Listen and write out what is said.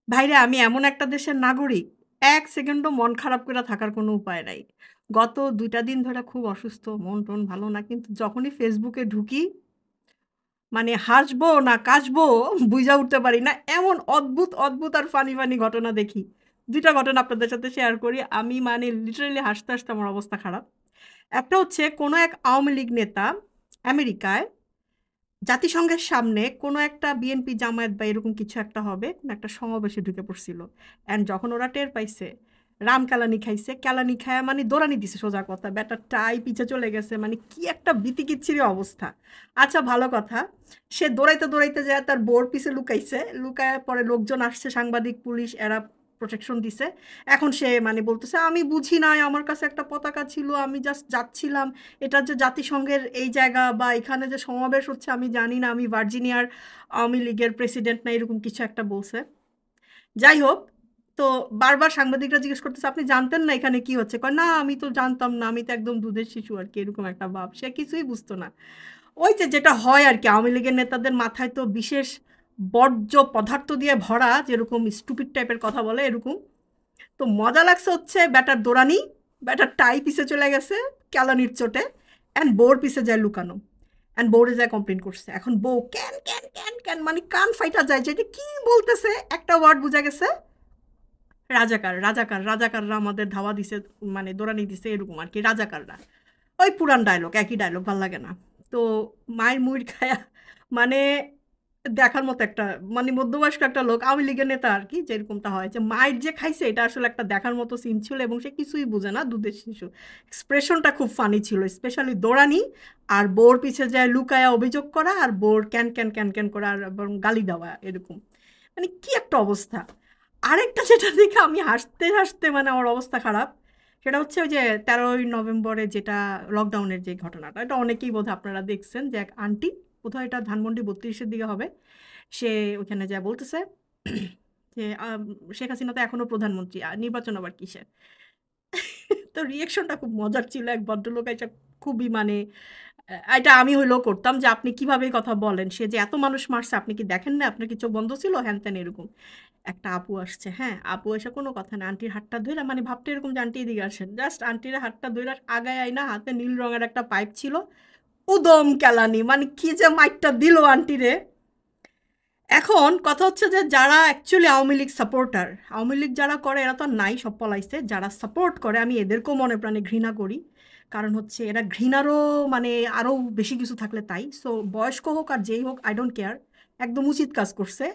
ভাইরে আমি এমন একটা দেশের নাগরিক, ১ সেকেন্ডও মন খারাপ কইরা থাকার কোনো উপায় নাই। গত ২ টা দিন ধরে খুব অসুস্থ, মন-টন ভালো না। কিন্তু যখনই Facebook এ ঢুকি, মানে হাসবো না কাশবো বুইঝা উঠতে পারি না। এমন অদ্ভুত আর ফানি ঘটনা দেখি। ২ টা ঘটনা আপনাদের সাথে শেয়ার করি। আমি মানে লিটারেলি হাসতে আমার অবস্থা খারাপ। একটা হচ্ছে কোনো এক আওয়ামী লীগ নেতা আমেরিকায় জাতিসংঘের সামনে কোনো একটা বিএনপি জামায়াত বা এরকম কিছু একটা হবে, কোনো একটা সমাবেশে ঢুকে পড়ছিল। অ্যান্ড যখন ওরা টের পাইছে, রামকেলানি খাইছে, কেলানি খায়া মানে দৌড়ানি দিছে সোজা কথা। ব্যাটার টাই পিছে চলে গেছে। মানে কি একটা বিতিকিচ্ছিরি অবস্থা। আচ্ছা ভালো কথা। সে দৌড়াইতে যায়া তার বউর পিছে লুকাইছে। লুকায়া পরে লোকজন আসছে, সাংবাদিক, পুলিশ এরা প্রোটেকশন দিছে। এখন সে মানে বলতেছে, "আমি বুঝি নাই, আমার কাছে একটা পতাকা ছিল, আমি জাস্ট যাচ্ছিলাম। এটা যে জাতিসংঘের এই জায়গা বা এখানে যে সমাবেশ হচ্ছে আমি জানি না। আমি ভার্জিনিয়ার আওয়ামী লীগের প্রেসিডেন্ট না এরকম কিছু একটা বলছে। যাই হোক, তো বারবার সাংবাদিকরা জিজ্ঞেস করতেছে, "আপনি জানতেন না এখানে কি হচ্ছে?" কয়, "না, আমি তো জানতাম না। আমি তো একদম দুধের শিশু আরকি।" এরকম একটা ভাব। সে কিছুই বুঝতো না। ওই যে যেটা হয় আরকি আওয়ামী লীগের নেতাদের মাথায় তো বিশেষ বর্জ্য পদার্থ দিয়ে ভরা, যেরকম স্টুপিড টাইপের কথা বলে এরকম। তো মজা লাগছে হচ্ছে ব্যাটার দৌড়ানি, ব্যাটার টাই পিছে চলে গেছে কেলানির চোটে, অ্যান্ড বউর পিছে যায় লুকানো। অ্যান্ড বউরে যায় কমপ্লেন করছে। এখন বউ ক্যান মানে কান ফাইটা যায় যে এটা কি বলতেছে? একটা ওয়ার্ড বুঝা গেছে, রাজাকাররা আমাদের ধাওয়া দিছে, মানে দৌড়ানি দিছে এরকম আরকি রাজাকাররা। ওই পুরান ডায়ালগ, একই ডায়ালগ ভাল লাগে না। তো মাইর মুইর খায়া মানে দেখার মতো একটা মানে মধ্যবয়স্ক একটা লোক, আওয়ামী লীগের নেতা আরকি যেরকমটা হয় যে মাইর যে খাইছে এটা আসলে একটা দেখার মতো সিন ছিল এবং সে কিছুই বুঝে না দুধের শিশু। এক্সপ্রেশনটা খুব ফানি ছিল। স্পেশালি দৌড়ানি আর বউর পিছে যায় লুকায়া অভিযোগ করা আর বউর ক্যান করা আর এবং গালি দেওয়া এরকম। মানে কি একটা অবস্থা। আরেকটা যেটা দেখে আমি হাসতে মানে আমার অবস্থা খারাপ। সেটা হচ্ছে ওই যে ১৩ই নভেম্বরে যেটা লকডাউনের যে ঘটনাটা, এটা অনেকেই বোধহয় আপনারা দেখছেন যে এক আন্টি, বোধহয় এটা ধানমন্ডি ৩২ এর দিকে হবে। সে ওখানে যায়া বলতেছে যে শেখ হাসিনা তো এখনো প্রধানমন্ত্রী। নির্বাচন আবার কিসের? তো রিঅ্যাকশনটা খুব মজার ছিল। এক ভদ্রলোক আইসা খুবই মানে এটা আমি হইলেও করতাম যে, "আপনি কিভাবে এই কথা বলেন? সে যে এত মানুষ মারছে আপনি কি দেখেন না? আপনার কি চোখ বন্ধ ছিল?" হ্যান-ত্যান এরকম। একটা আপু আসছে, হ্যাঁ? আপু এসে কোনো কথা না। আন্টির হাতটা ধইরা মানে ভাবটা এরকম যে আন্টি এদিকে আসেন। জাস্ট আন্টির হাতটা ধইরা আগায় আইনা হাতে নীল রঙের একটা পাইপ ছিল। উদম কেলানি মানে কি যে মাইরটা দিল আন্টিরে। এখন কথা হচ্ছে যে যারা অ্যাকচুয়ালি আওয়ামী লীগ সাপোর্টার, আওয়ামী লীগ যারা করে এরা তো আর নাই, সব পলাইছে। যারা সাপোর্ট করে আমি এদেরকেও মনে প্রাণে ঘৃণা করি। কারণ হচ্ছে এরা ঘৃণারও মানে আরো বেশি কিছু থাকলে তাই। সো বয়স্ক হোক আর যেই হোক I don't care, একদম উচিত কাজ করছে।